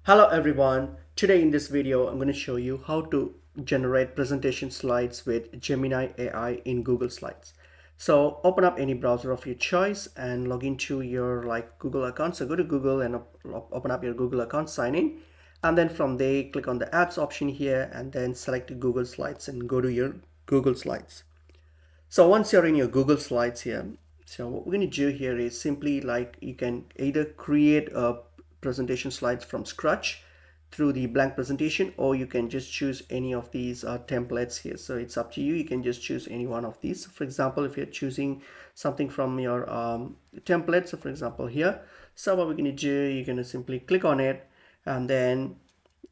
Hello everyone. Today in this video, I'm going to show you how to generate presentation slides with Gemini AI in Google Slides. So open up any browser of your choice and log into your Google account. So go to Google and open up your Google account, sign in. And then from there, click on the apps option here and then select Google Slides and go to your Google Slides. So once you're in your Google Slides here, so what we're going to do here is simply you can either create a presentation slides from scratch through the blank presentation, or you can just choose any of these templates here. So it's up to you. You can just choose any one of these. For example, if you're choosing something from your template, so for example here, so what we're going to do, you're going to simply click on it, and then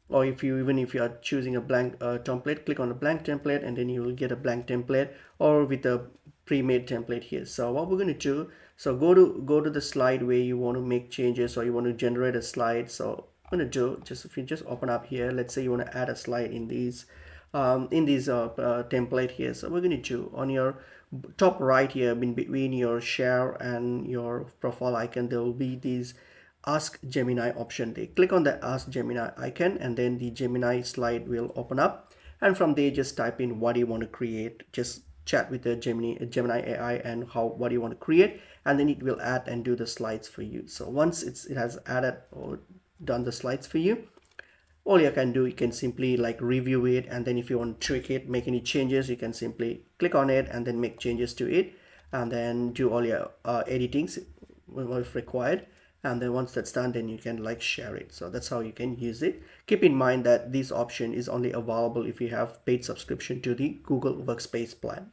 or if you are choosing a blank template, click on a blank template and then you will get a blank template or with a pre-made template here. So what we're going to do, so go to the slide where you want to make changes or you want to generate a slide. So I'm going to do just, if you just open up here, let's say you want to add a slide in these template here. So we're going to do on your top right here, in between your share and your profile icon, there will be these Ask Gemini option. They click on the Ask Gemini icon and then the Gemini slide will open up, and from there just type in what you want to create. Just chat with the Gemini AI and what you want to create, and then it will add and do the slides for you. So once it has added or done the slides for you, all you can do, you can simply review it, and then if you want to tweak it, make any changes, you can simply click on it and then make changes to it and then do all your editings if required. And then once that's done, then you can share it. So that's how you can use it. Keep in mind that this option is only available if you have paid subscription to the Google Workspace plan.